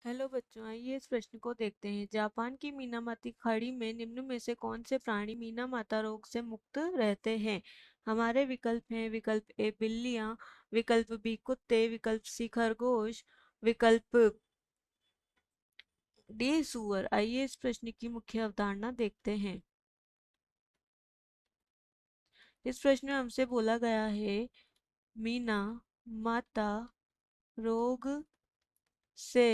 Hello बच्चों, आइए इस प्रश्न को देखते हैं। जापान की मीनामाती खाड़ी में निम्न में से कौन से प्राणी मीनामाता रोग से मुक्त रहते हैं? हमारे विकल्प हैं। विकल्प ए बिल्लियां, विकल्प बी कुत्ते, विकल्प सी खरगोश, विकल्प डी सुअर। आइए इस प्रश्न की मुख्य अवधारणा देखते हैं। इस प्रश्न में हमसे बोला गया है मीना माता रोग से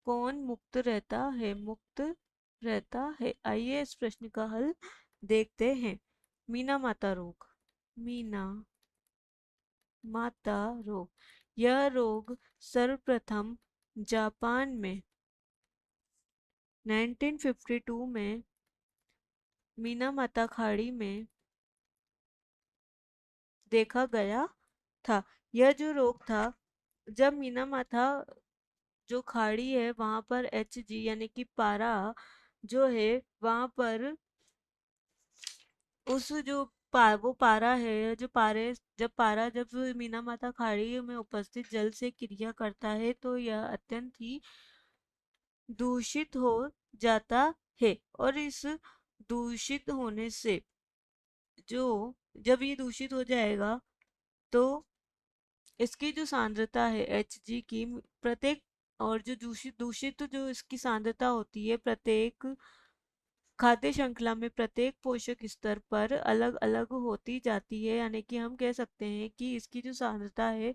कौन मुक्त रहता है? मुक्त रहता है। आइए इस प्रश्न का हल देखते हैं। मीना माता रोग। मीना माता रोग, यह रोग सर्वप्रथम जापान में 1952 में मीना माता खाड़ी में देखा गया था। यह जो रोग था, जब मीना माता जो खाड़ी है वहां पर HG यानी कि पारा जो है वहां पर उस जो वो पारा है, जो पारे जब पारा जब मीना माता खाड़ी में उपस्थित जल से क्रिया करता है तो यह अत्यंत ही दूषित हो जाता है। और इस दूषित होने से जो जब ये दूषित हो जाएगा तो इसकी जो सांद्रता है HG की प्रत्येक, और जो दूषित दूषित जो इसकी सांद्रता होती है प्रत्येक खाद्य श्रृंखला में प्रत्येक पोषक स्तर पर अलग अलग होती जाती है। यानी कि हम कह सकते हैं कि इसकी जो सांद्रता है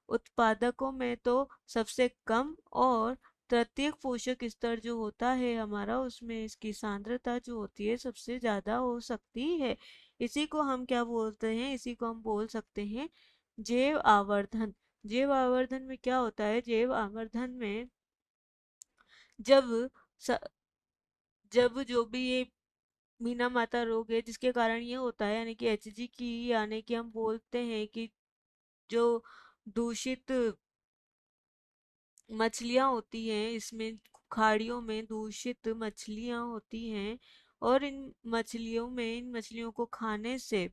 उत्पादकों में तो सबसे कम, और तृतीयक पोषक स्तर जो होता है हमारा उसमें इसकी सांद्रता जो होती है सबसे ज्यादा हो सकती है। इसी को हम क्या बोलते हैं? इसी को हम बोल सकते हैं जैव आवर्धन। जैव आवर्धन में क्या होता है? जैव आवर्धन में जब स, जब जो भी ये मीना माता रोग है जिसके कारण ये होता है, यानी कि HG की, यानी कि हम बोलते हैं कि जो दूषित मछलियां होती हैं, इसमें खाड़ियों में दूषित मछलियां होती हैं, और इन मछलियों को खाने से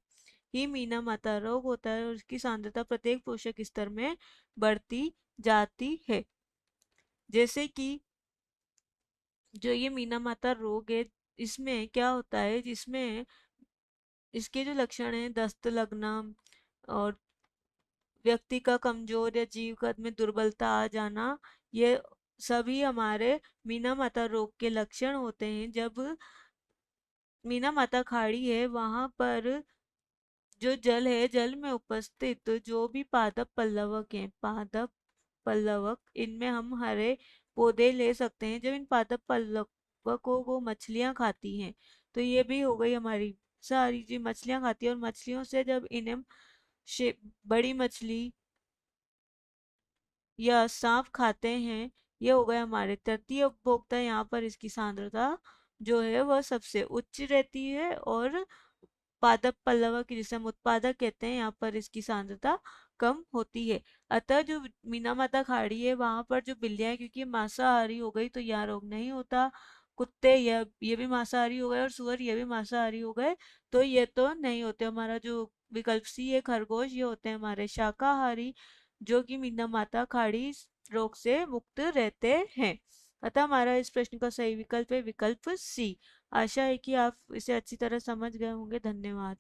ही मीना माता रोग होता है और उसकी सांद्रता प्रत्येक पोषक स्तर में बढ़ती जाती है। जैसे कि जो ये मीना माता रोग है इसमें क्या होता है, जिसमें इसके जो लक्षण हैं दस्त लगना, और व्यक्ति का कमजोर या जीव में दुर्बलता आ जाना, ये सभी हमारे मीना माता रोग के लक्षण होते हैं। जब मीना माता खाड़ी है वहां पर जो जल है, जल में उपस्थित जो भी पादप पल्लवक हैं, पादप पल्लवक, इनमें हम हरे पौधे ले सकते हैं। जब इन पादप पल्लवकों को मछलियां खाती हैं तो ये भी हो गई हमारी सारी जी मछलियां खाती है, और मछलियों से जब इन्हें बड़ी मछली या सांप खाते हैं, ये हो गए हमारे तृतीय उपभोक्ता। यहाँ पर इसकी सांद्रता जो है वह सबसे उच्च रहती है, और पादप पल्लव की जिसे हम उत्पादक कहते हैं यहाँ पर इसकी सांद्रता कम होती है। अतः जो मीना माता खाड़ी है वहां पर जो बिल्लियां हैं, क्योंकि मांसाहारी हो गई तो यहाँ रोग नहीं होता। कुत्ते ये भी मांसाहारी हो गए, और सुअर ये भी मांसाहारी हो गए तो ये तो नहीं होते। हमारा जो विकल्प सी है खरगोश, ये होते हैं हमारे शाकाहारी, जो कि मीना माता खाड़ी रोग से मुक्त रहते हैं। अतः हमारा इस प्रश्न का सही विकल्प है विकल्प सी। आशा है कि आप इसे अच्छी तरह समझ गए होंगे। धन्यवाद।